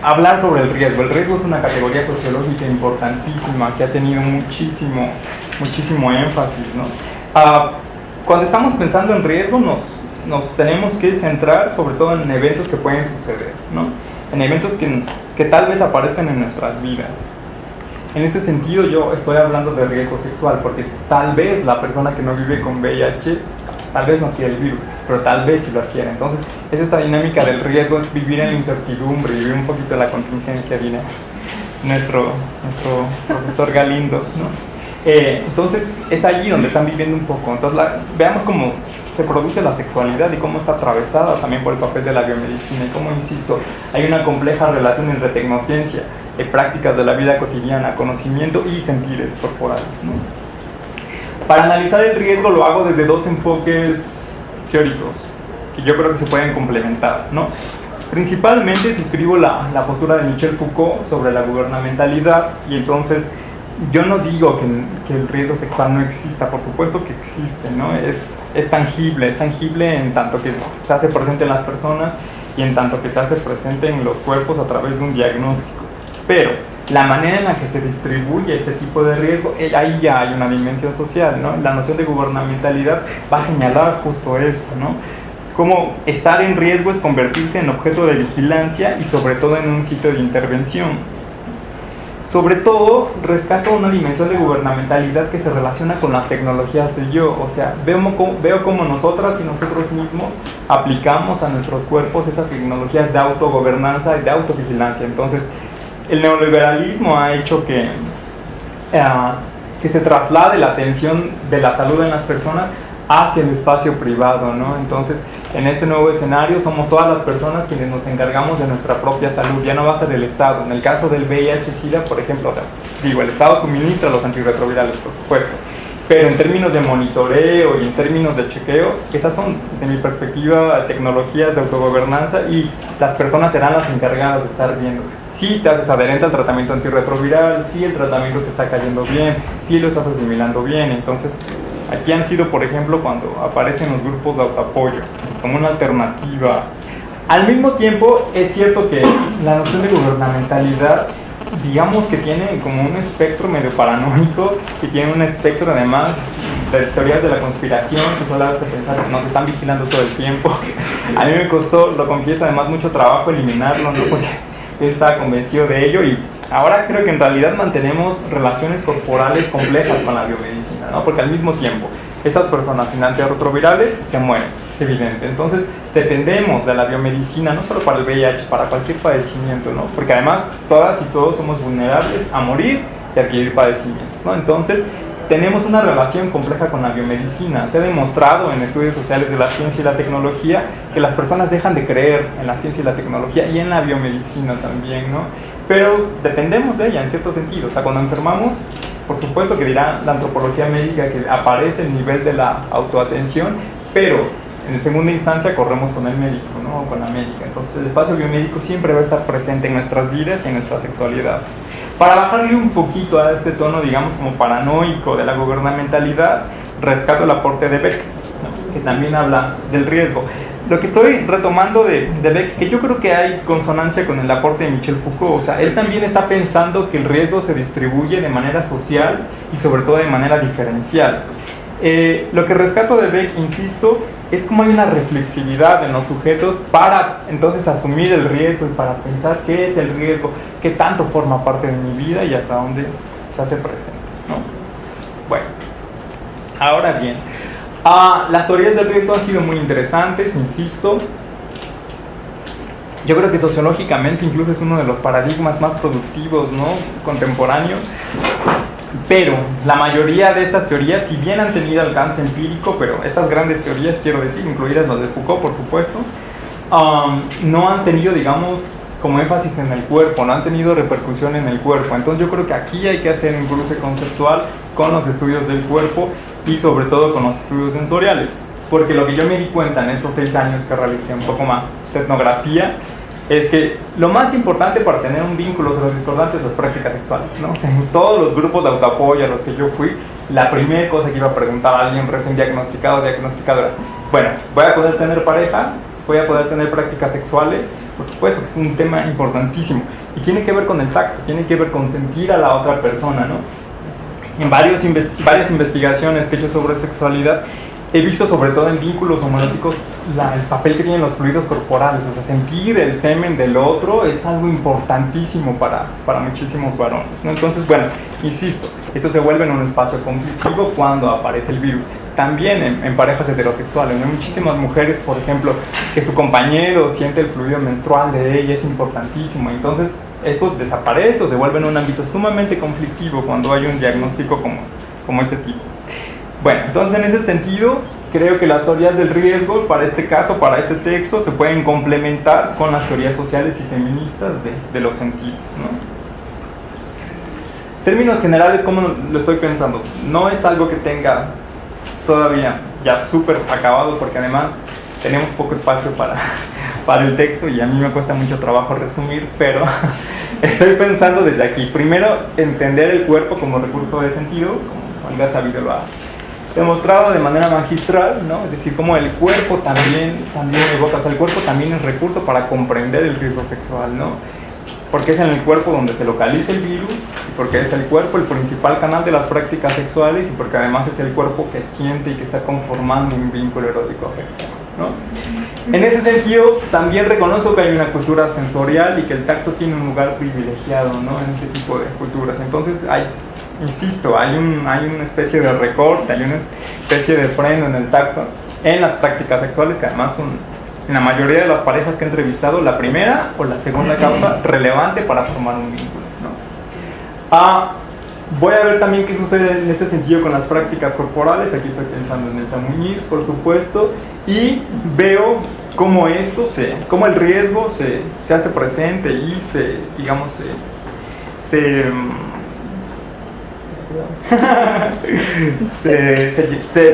hablar sobre el riesgo. El riesgo es una categoría sociológica importantísima que ha tenido muchísimo énfasis, ¿no? Cuando estamos pensando en riesgo, nos tenemos que centrar sobre todo en eventos que pueden suceder, ¿no? En eventos que tal vez aparecen en nuestras vidas. En ese sentido yo estoy hablando de riesgo sexual, porque tal vez la persona que no vive con VIH, tal vez no quiere el virus, pero tal vez sí lo quiere. Entonces, es esta dinámica del riesgo, es vivir en la incertidumbre, vivir un poquito la contingencia, viene nuestro profesor Galindo, ¿no? Entonces, es allí donde están viviendo un poco. Entonces, veamos cómo se produce la sexualidad y cómo está atravesada también por el papel de la biomedicina y cómo, insisto, hay una compleja relación entre tecnociencia, prácticas de la vida cotidiana, conocimiento y sentires corporales, ¿no? Para analizar el riesgo lo hago desde dos enfoques teóricos que yo creo que se pueden complementar, ¿no? Principalmente suscribo la postura de Michel Foucault sobre la gubernamentalidad, y entonces yo no digo que el riesgo sexual no exista, por supuesto que existe, ¿no? Es tangible en tanto que se hace presente en las personas y en tanto que se hace presente en los cuerpos a través de un diagnóstico. Pero la manera en la que se distribuye este tipo de riesgo, ahí ya hay una dimensión social, ¿no? La noción de gubernamentalidad va a señalar justo eso, ¿no? Cómo estar en riesgo es convertirse en objeto de vigilancia y sobre todo en un sitio de intervención. Sobre todo, rescato una dimensión de gubernamentalidad que se relaciona con las tecnologías de yo. O sea, veo cómo nosotras y nosotros mismos aplicamos a nuestros cuerpos esas tecnologías de autogobernanza y de autovigilancia. Entonces, el neoliberalismo ha hecho que se traslade la atención de la salud en las personas hacia el espacio privado, ¿no? Entonces, en este nuevo escenario somos todas las personas quienes nos encargamos de nuestra propia salud, ya no va a ser el Estado. En el caso del VIH-Sida, por ejemplo, el Estado suministra los antirretrovirales, por supuesto, pero en términos de monitoreo y en términos de chequeo, estas son, desde mi perspectiva, tecnologías de autogobernanza, y las personas serán las encargadas de estar viendo si te haces adherente al tratamiento antirretroviral, si el tratamiento te está cayendo bien, si lo estás asimilando bien. Entonces, aquí han sido, por ejemplo, cuando aparecen los grupos de autoapoyo como una alternativa. Al mismo tiempo, es cierto que la noción de gubernamentalidad, digamos que tiene como un espectro medio paranoico, que tiene un espectro además de teorías de la conspiración, que solo hace pensar que nos están vigilando todo el tiempo. A mí me costó, lo confieso, además mucho trabajo eliminarlo, ¿no? Porque yo estaba convencido de ello, y ahora creo que en realidad mantenemos relaciones corporales complejas con la biomedicina, ¿no? Porque al mismo tiempo, estas personas sin antirretrovirales se mueren, es evidente. Entonces, dependemos de la biomedicina, no solo para el VIH, para cualquier padecimiento, ¿no? Porque además, todas y todos somos vulnerables a morir y adquirir padecimientos, ¿no? Entonces, tenemos una relación compleja con la biomedicina. Se ha demostrado en estudios sociales de la ciencia y la tecnología que las personas dejan de creer en la ciencia y la tecnología, y en la biomedicina también, ¿no? Pero dependemos de ella en cierto sentido. O sea, cuando enfermamos, por supuesto que dirá la antropología médica que aparece el nivel de la autoatención, pero en segunda instancia corremos con el médico, ¿no? O con la médica. Entonces el espacio biomédico siempre va a estar presente en nuestras vidas y en nuestra sexualidad. Para bajarle un poquito a este tono, digamos, como paranoico de la gubernamentalidad, rescato el aporte de Beck, ¿no? Que también habla del riesgo. Lo que estoy retomando de Beck, que yo creo que hay consonancia con el aporte de Michel Foucault. O sea, él también está pensando que el riesgo se distribuye de manera social y sobre todo de manera diferencial. Lo que rescato de Beck, insisto, es como hay una reflexividad en los sujetos para entonces asumir el riesgo y para pensar qué es el riesgo, qué tanto forma parte de mi vida y hasta dónde se hace presente, ¿no? Bueno, ahora bien, las teorías del riesgo han sido muy interesantes, insisto. Yo creo que sociológicamente incluso es uno de los paradigmas más productivos, ¿no?, contemporáneos. Pero la mayoría de estas teorías, si bien han tenido alcance empírico, pero estas grandes teorías, quiero decir, incluidas las de Foucault, por supuesto, no han tenido, digamos, como énfasis en el cuerpo, no han tenido repercusión en el cuerpo. Entonces yo creo que aquí hay que hacer un cruce conceptual con los estudios del cuerpo y sobre todo con los estudios sensoriales. Porque lo que yo me di cuenta en estos 6 años que realicé un poco más de etnografía, es que lo más importante para tener un vínculo discordante es las prácticas sexuales, ¿no? O sea, en todos los grupos de autoapoyo a los que yo fui, la primera cosa que iba a preguntar a alguien recién diagnosticado era, bueno, ¿voy a poder tener pareja? ¿Voy a poder tener prácticas sexuales? Por supuesto que es un tema importantísimo y tiene que ver con el tacto, tiene que ver con sentir a la otra persona, ¿no? En varias investigaciones que he hecho sobre sexualidad, he visto sobre todo en vínculos homoeróticos el papel que tienen los fluidos corporales. O sea, sentir el semen del otro es algo importantísimo para muchísimos varones, ¿no? Entonces, bueno, insisto, esto se vuelve en un espacio conflictivo cuando aparece el virus. También en parejas heterosexuales, ¿no? Hay muchísimas mujeres, por ejemplo, que su compañero siente el fluido menstrual de ella, es importantísimo. Entonces, eso desaparece o se vuelve en un ámbito sumamente conflictivo cuando hay un diagnóstico como este tipo. Bueno, entonces en ese sentido, creo que las teorías del riesgo, para este caso, para este texto, se pueden complementar con las teorías sociales y feministas de los sentidos, ¿no? Términos generales, ¿cómo lo estoy pensando? No es algo que tenga todavía ya súper acabado, porque además tenemos poco espacio para el texto y a mí me cuesta mucho trabajo resumir, pero estoy pensando desde aquí. Primero, entender el cuerpo como recurso de sentido, como Olga Sabido lo ha demostrado de manera magistral, ¿no? Es decir, como el cuerpo también evoca, o sea, el cuerpo también es recurso para comprender el riesgo sexual, ¿no? Porque es en el cuerpo donde se localiza el virus, y porque es el cuerpo el principal canal de las prácticas sexuales, y porque además es el cuerpo que siente y que está conformando un vínculo erótico afectivo, ¿no? En ese sentido, también reconozco que hay una cultura sensorial y que el tacto tiene un lugar privilegiado, ¿no?, en ese tipo de culturas. Entonces insisto, hay una especie de recorte, hay una especie de freno en el tacto en las prácticas sexuales, que además son, en la mayoría de las parejas que he entrevistado, la primera o la segunda causa relevante para formar un vínculo, ¿no? Voy a ver también qué sucede en ese sentido con las prácticas corporales. Aquí estoy pensando en Elsa Muñiz, por supuesto, y veo cómo cómo el riesgo se hace presente y se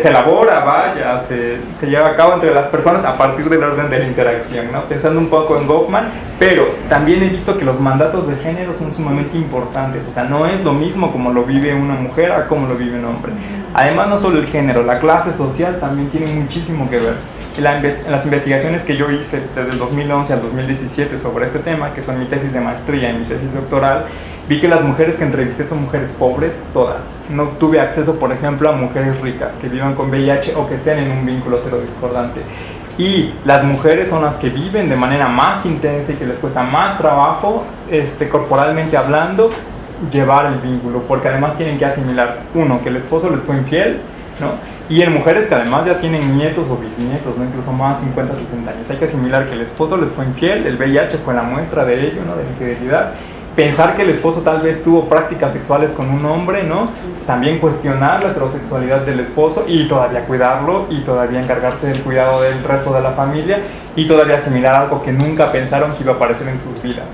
elabora, se lleva a cabo entre las personas a partir del orden de la interacción, ¿no? Pensando un poco en Goffman, pero también he visto que los mandatos de género son sumamente importantes. O sea, no es lo mismo como lo vive una mujer a como lo vive un hombre. Además, no solo el género, la clase social también tiene muchísimo que ver. En las investigaciones que yo hice desde el 2011 al 2017 sobre este tema, que son mi tesis de maestría y mi tesis doctoral, vi que las mujeres que entrevisté son mujeres pobres, todas. No tuve acceso, por ejemplo, a mujeres ricas que vivan con VIH o que estén en un vínculo serodiscordante. Y las mujeres son las que viven de manera más intensa y que les cuesta más trabajo, corporalmente hablando, llevar el vínculo, porque además tienen que asimilar, uno, que el esposo les fue infiel, ¿no? Y en mujeres que además ya tienen nietos o bisnietos, ¿no?, incluso más 50, 60 años, hay que asimilar que el esposo les fue infiel, el VIH fue la muestra de ello, ¿no?, de infidelidad. Pensar que el esposo tal vez tuvo prácticas sexuales con un hombre, ¿no? También cuestionar la heterosexualidad del esposo y todavía cuidarlo y todavía encargarse del cuidado del resto de la familia y todavía asimilar algo que nunca pensaron que iba a aparecer en sus vidas.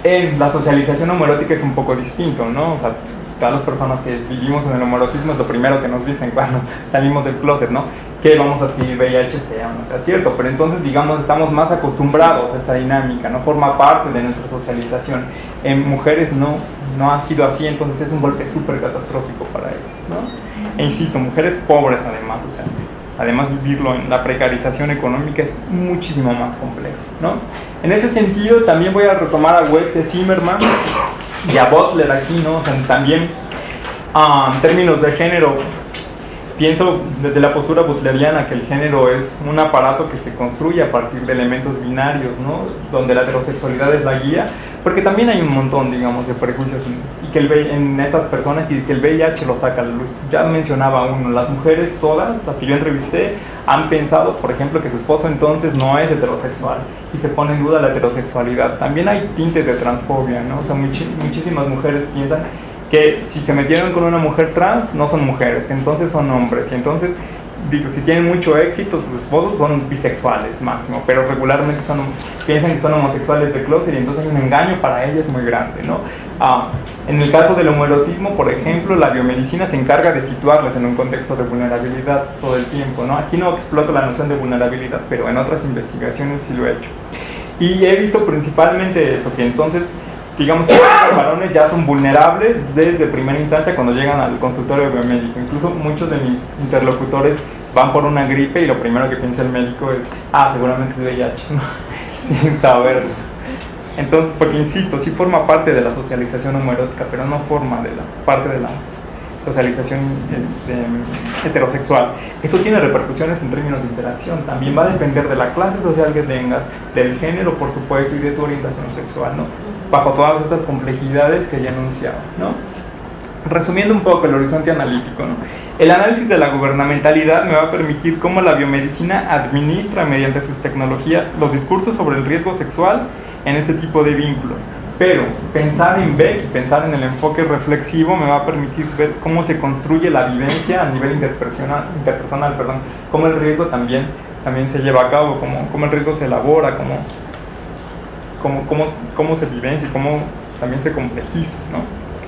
En la socialización homoerótica es un poco distinto, ¿no? O sea, todas las personas que vivimos en el homoerotismo es lo primero que nos dicen cuando salimos del closet, ¿no?, que vamos a adquirir VIH, sea o no sea cierto, pero entonces, digamos, estamos más acostumbrados a esta dinámica, no forma parte de nuestra socialización. En mujeres no ha sido así, entonces es un golpe súper catastrófico para ellas, ¿no? E insisto, mujeres pobres además, o sea, además vivirlo en la precarización económica es muchísimo más complejo, ¿no? En ese sentido, también voy a retomar a West Zimmerman y a Butler aquí, ¿no? O sea, también en términos de género, Pienso desde la postura butleriana que el género es un aparato que se construye a partir de elementos binarios, ¿no? Donde la heterosexualidad es la guía, porque también hay un montón, digamos, de prejuicios y que en estas personas y que el VIH lo saca a la luz. Ya mencionaba uno, las mujeres todas, las que yo entrevisté, han pensado, por ejemplo, que su esposo entonces no es heterosexual y se pone en duda la heterosexualidad. También hay tintes de transfobia, ¿no? O sea, muchísimas mujeres piensan que si se metieron con una mujer trans, no son mujeres, entonces son hombres. Y entonces, digo, si tienen mucho éxito, sus esposos son bisexuales máximo, pero regularmente piensan que son homosexuales de closet y entonces hay un engaño para ellas muy grande, ¿no? En el caso del homoerotismo, por ejemplo, la biomedicina se encarga de situarles en un contexto de vulnerabilidad todo el tiempo, ¿no? Aquí no exploto la noción de vulnerabilidad, pero en otras investigaciones sí lo he hecho. Y he visto principalmente eso, que entonces digamos que los varones ya son vulnerables desde primera instancia cuando llegan al consultorio biomédico. Incluso muchos de mis interlocutores van por una gripe y lo primero que piensa el médico es, seguramente es VIH, ¿no? Sin saberlo. Entonces, porque insisto, sí forma parte de la socialización homoerótica, pero no forma de la parte de la socialización heterosexual. Esto tiene repercusiones en términos de interacción. También va a depender de la clase social que tengas, del género, por supuesto, y de tu orientación sexual, ¿no? Bajo todas estas complejidades que ya he anunciado, ¿no? Resumiendo un poco el horizonte analítico, ¿no? El análisis de la gubernamentalidad me va a permitir cómo la biomedicina administra mediante sus tecnologías los discursos sobre el riesgo sexual en este tipo de vínculos. Pero pensar en Beck y pensar en el enfoque reflexivo me va a permitir ver cómo se construye la vivencia a nivel interpersonal, cómo el riesgo también se lleva a cabo, cómo el riesgo se elabora, cómo se vivencia y cómo también se complejiza, ¿no?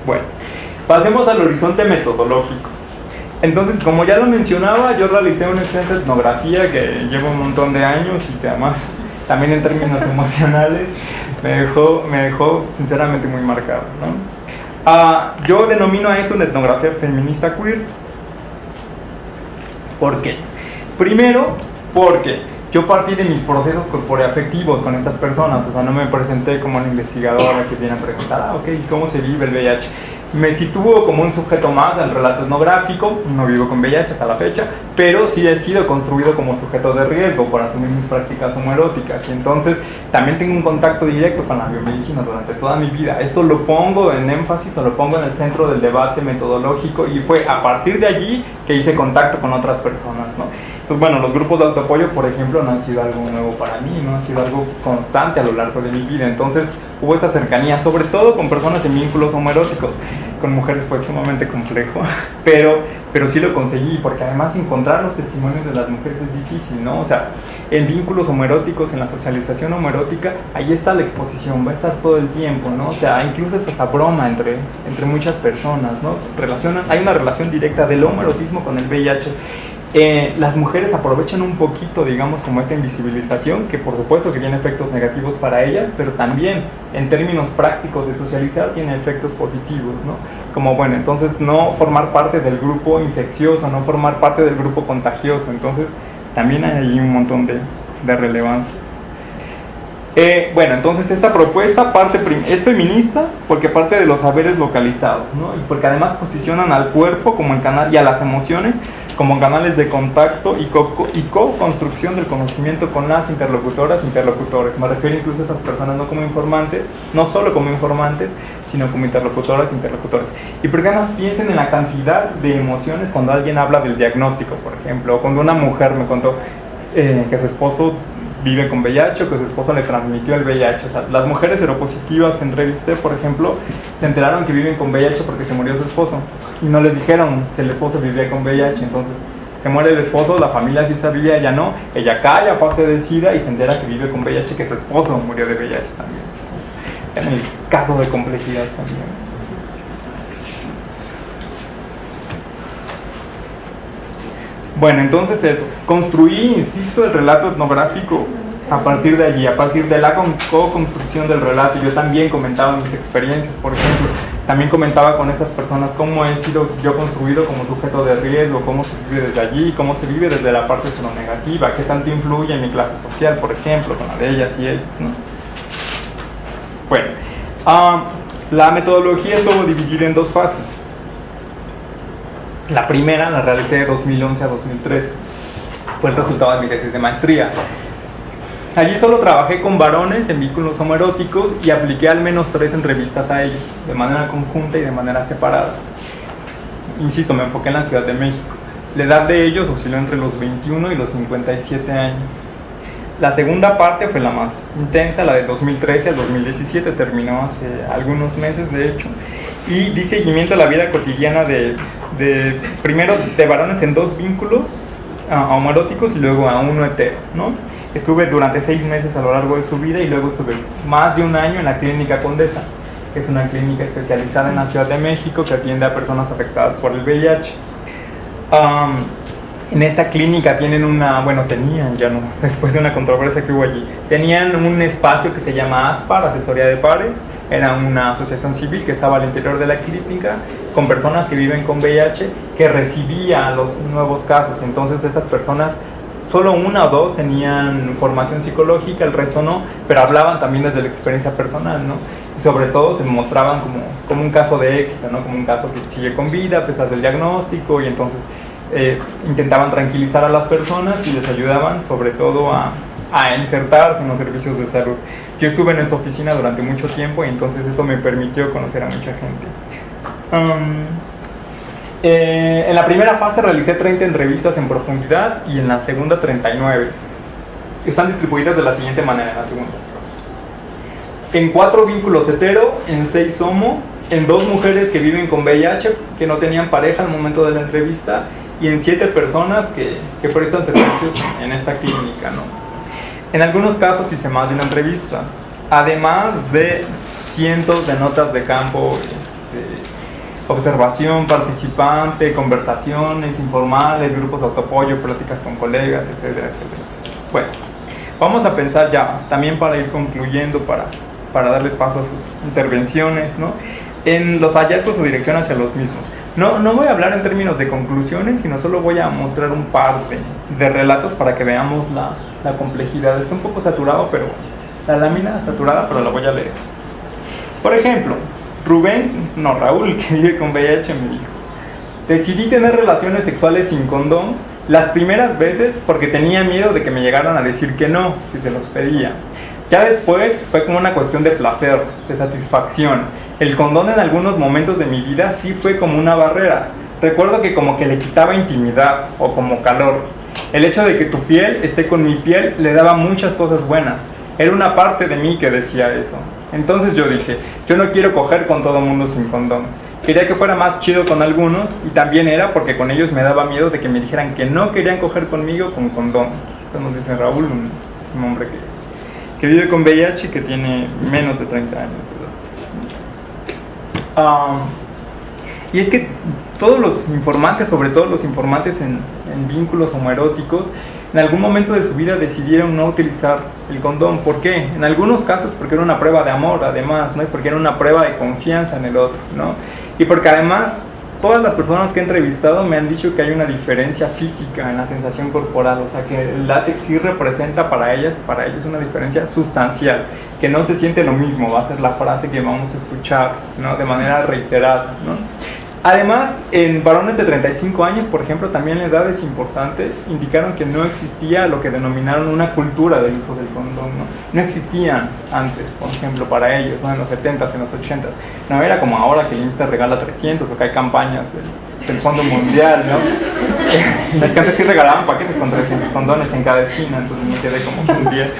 Bueno, pasemos al horizonte metodológico. Entonces, como ya lo mencionaba, yo realicé una extensa etnografía que lleva un montón de años y que además, también en términos emocionales, me dejó sinceramente muy marcado, ¿no? Yo denomino a esto una etnografía feminista queer. ¿Por qué? Primero, porque yo partí de mis procesos corporeafectivos con estas personas, o sea, no me presenté como una investigadora que viene a preguntar, ¿cómo se vive el VIH? Me sitúo como un sujeto más del relato etnográfico, no vivo con VIH hasta la fecha, pero sí he sido construido como sujeto de riesgo por asumir mis prácticas homoeróticas, y entonces también tengo un contacto directo con la biomedicina durante toda mi vida. Esto lo pongo en énfasis o lo pongo en el centro del debate metodológico, y fue a partir de allí que hice contacto con otras personas, ¿no? Pues bueno, los grupos de autoapoyo, por ejemplo, no han sido algo nuevo para mí, no han sido algo constante a lo largo de mi vida. Entonces hubo esta cercanía, sobre todo con personas en vínculos homoeróticos. Con mujeres fue sumamente complejo, pero sí lo conseguí, porque además encontrar los testimonios de las mujeres es difícil, ¿no? O sea, en vínculos homoeróticos, en la socialización homoerótica, ahí está la exposición, va a estar todo el tiempo, ¿no? O sea, incluso es hasta broma entre muchas personas, ¿no? Hay una relación directa del homoerotismo con el VIH. Las mujeres aprovechan un poquito, digamos, como esta invisibilización, que por supuesto que tiene efectos negativos para ellas, pero también en términos prácticos de socializar tiene efectos positivos, ¿no? Como, bueno, entonces no formar parte del grupo infeccioso, no formar parte del grupo contagioso, entonces también hay ahí un montón de relevancias. Bueno, entonces esta propuesta es feminista porque parte de los saberes localizados, ¿no? Y porque además posicionan al cuerpo como el canal y a las emociones como canales de contacto y co-construcción del conocimiento con las interlocutores. Me refiero incluso a estas personas no como informantes, no solo como informantes, sino como interlocutores. Y porque además piensen en la cantidad de emociones cuando alguien habla del diagnóstico, por ejemplo, o cuando una mujer me contó que su esposo vive con VIH o que su esposo le transmitió el VIH. O sea, las mujeres seropositivas que entrevisté, por ejemplo, se enteraron que viven con VIH porque se murió su esposo y no les dijeron que el esposo vivía con VIH. Entonces se muere el esposo, la familia sí sabía, ella no, ella calla, fase de SIDA y se entera que vive con VIH, que su esposo murió de VIH. En el caso de complejidad también. Bueno, entonces eso, construí, insisto, el relato etnográfico a partir de allí, a partir de la co-construcción del relato. Yo también comentaba mis experiencias, por ejemplo, también comentaba con esas personas cómo he sido yo construido como sujeto de riesgo, cómo se vive desde allí, cómo se vive desde la parte seronegativa, qué tanto influye en mi clase social, por ejemplo, con la de ellas y ellos, ¿no? Bueno, la metodología estuvo dividida en dos fases. La primera la realicé de 2011 a 2013. Fue el resultado de mi tesis de maestría. Allí solo trabajé con varones en vínculos homoeróticos y apliqué al menos 3 entrevistas a ellos, de manera conjunta y de manera separada. Insisto, me enfoqué en la Ciudad de México. La edad de ellos osciló entre los 21 y los 57 años. La segunda parte fue la más intensa, la de 2013 al 2017, terminó hace algunos meses de hecho, y di seguimiento a la vida cotidiana primero de varones en 2 vínculos homoeróticos y luego a uno hetero, ¿no? Estuve durante 6 meses a lo largo de su vida y luego estuve más de un año en la Clínica Condesa, que es una clínica especializada en la Ciudad de México que atiende a personas afectadas por el VIH. En esta clínica tenían, ya no, después de una controversia que hubo allí, tenían un espacio que se llama ASPAR, Asesoría de Pares. Era una asociación civil que estaba al interior de la clínica con personas que viven con VIH, que recibía los nuevos casos. Entonces estas personas, solo 1 o 2 tenían formación psicológica, el resto no, pero hablaban también desde la experiencia personal, ¿no? Y sobre todo se mostraban como un caso de éxito, ¿no? Como un caso que sigue con vida a pesar del diagnóstico, y entonces intentaban tranquilizar a las personas y les ayudaban sobre todo a insertarse en los servicios de salud. Yo estuve en esta oficina durante mucho tiempo y entonces esto me permitió conocer a mucha gente. En la primera fase realicé 30 entrevistas en profundidad y en la segunda 39. Están distribuidas de la siguiente manera en la segunda. En 4 vínculos hetero, en 6 homo, en 2 mujeres que viven con VIH, que no tenían pareja al momento de la entrevista, y en 7 personas que prestan servicios en esta clínica, ¿no? En algunos casos hice más de una entrevista, además de cientos de notas de campo, observación, participante, conversaciones informales, grupos de autoapoyo, pláticas con colegas, etcétera, etcétera. Bueno, vamos a pensar ya, también para ir concluyendo, para darles paso a sus intervenciones, ¿no? En los hallazgos o dirección hacia los mismos. No voy a hablar en términos de conclusiones, sino solo voy a mostrar un par de relatos para que veamos la complejidad. Está un poco saturado, pero la lámina saturada, pero la voy a leer. Por ejemplo, Raúl, que vive con VIH, me dijo: decidí tener relaciones sexuales sin condón las primeras veces porque tenía miedo de que me llegaran a decir que no, si se los pedía. Ya después fue como una cuestión de placer, de satisfacción. El condón en algunos momentos de mi vida sí fue como una barrera. Recuerdo que como que le quitaba intimidad o como calor. El hecho de que tu piel esté con mi piel le daba muchas cosas buenas. Era una parte de mí que decía eso. Entonces yo dije, yo no quiero coger con todo mundo sin condón. Quería que fuera más chido con algunos, y también era porque con ellos me daba miedo de que me dijeran que no querían coger conmigo con condón. Esto nos dice Raúl, un hombre que vive con VIH y que tiene menos de 30 años. Y es que todos los informantes, sobre todo los informantes en vínculos homoeróticos, en algún momento de su vida decidieron no utilizar el condón. ¿Por qué? En algunos casos porque era una prueba de amor, además, ¿no? Y porque era una prueba de confianza en el otro, ¿no? Y porque además todas las personas que he entrevistado me han dicho que hay una diferencia física en la sensación corporal, o sea que el látex sí representa para ellos una diferencia sustancial, que no se siente lo mismo, va a ser la frase que vamos a escuchar, ¿no? De manera reiterada, ¿no? Además, en varones de 35 años, por ejemplo, también la edad es importante, indicaron que no existía lo que denominaron una cultura del uso del condón, ¿no? No existían antes, por ejemplo, para ellos, ¿no? En los 70s, en los 80s. No era como ahora que el IMSS te regala 300 o que hay campañas del Fondo Mundial, ¿no? Es que antes sí regalaban paquetes con 300 condones en cada esquina, entonces me quedé como con 10.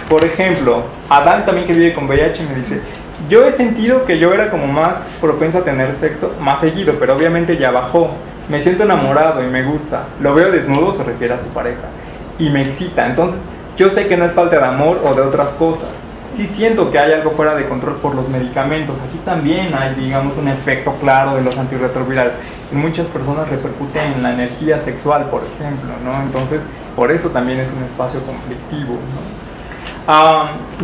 Por ejemplo, Adán, también, que vive con VIH, me dice: yo he sentido que yo era como más propenso a tener sexo más seguido, pero obviamente ya bajó. Me siento enamorado y me gusta. Lo veo desnudo, se refiere a su pareja, y me excita. Entonces yo sé que no es falta de amor o de otras cosas. Sí siento que hay algo fuera de control por los medicamentos. Aquí también hay, digamos, un efecto claro de los antirretrovirales. En muchas personas repercute en la energía sexual, por ejemplo, ¿no? Entonces, por eso también es un espacio conflictivo, ¿no?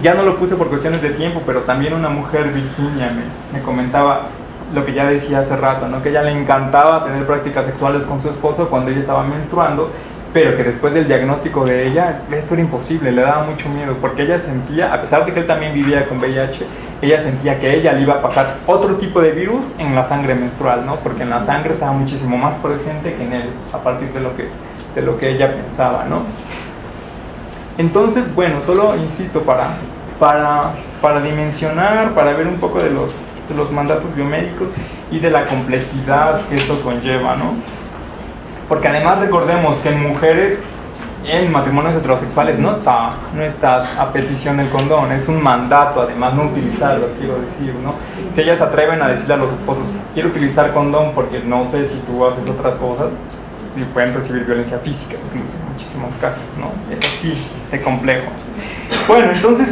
Ya no lo puse por cuestiones de tiempo, pero también una mujer, Virginia, me comentaba lo que ya decía hace rato, ¿no? Que a ella le encantaba tener prácticas sexuales con su esposo cuando ella estaba menstruando, pero que después del diagnóstico de ella, esto era imposible, le daba mucho miedo, porque ella sentía, a pesar de que él también vivía con VIH, ella sentía que a ella le iba a pasar otro tipo de virus en la sangre menstrual, ¿no? Porque en la sangre estaba muchísimo más presente que en él, a partir de lo que ella pensaba, ¿no? Entonces, bueno, solo insisto, para dimensionar, para ver un poco de los mandatos biomédicos y de la complejidad que esto conlleva, ¿no? Porque además recordemos que en mujeres, en matrimonios heterosexuales no está a petición del condón, es un mandato además no utilizarlo, quiero decir, ¿no? Si ellas se atreven a decirle a los esposos, quiero utilizar condón porque no sé si tú haces otras cosas, y pueden recibir violencia física, incluso en muchísimos casos, ¿no? Es así de complejo. Bueno, entonces,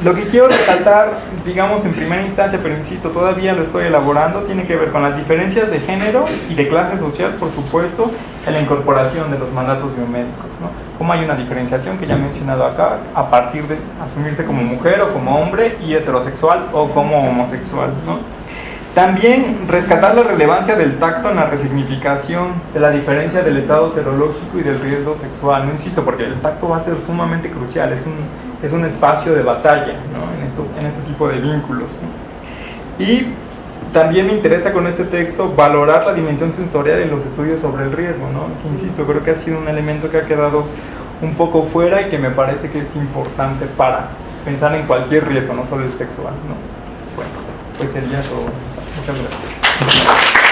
lo que quiero resaltar, digamos en primera instancia, pero insisto, todavía lo estoy elaborando, tiene que ver con las diferencias de género y de clase social, por supuesto, en la incorporación de los mandatos biomédicos, ¿no? Cómo hay una diferenciación que ya he mencionado acá, a partir de asumirse como mujer o como hombre y heterosexual o como homosexual, ¿no? También rescatar la relevancia del tacto en la resignificación de la diferencia del estado serológico y del riesgo sexual. No insisto, porque el tacto va a ser sumamente crucial, es un espacio de batalla, ¿no? en este tipo de vínculos, ¿no? Y también me interesa con este texto valorar la dimensión sensorial en los estudios sobre el riesgo, ¿no? Que insisto, creo que ha sido un elemento que ha quedado un poco fuera y que me parece que es importante para pensar en cualquier riesgo, no solo el sexual, ¿no? Bueno, pues sería todo. Muchas gracias.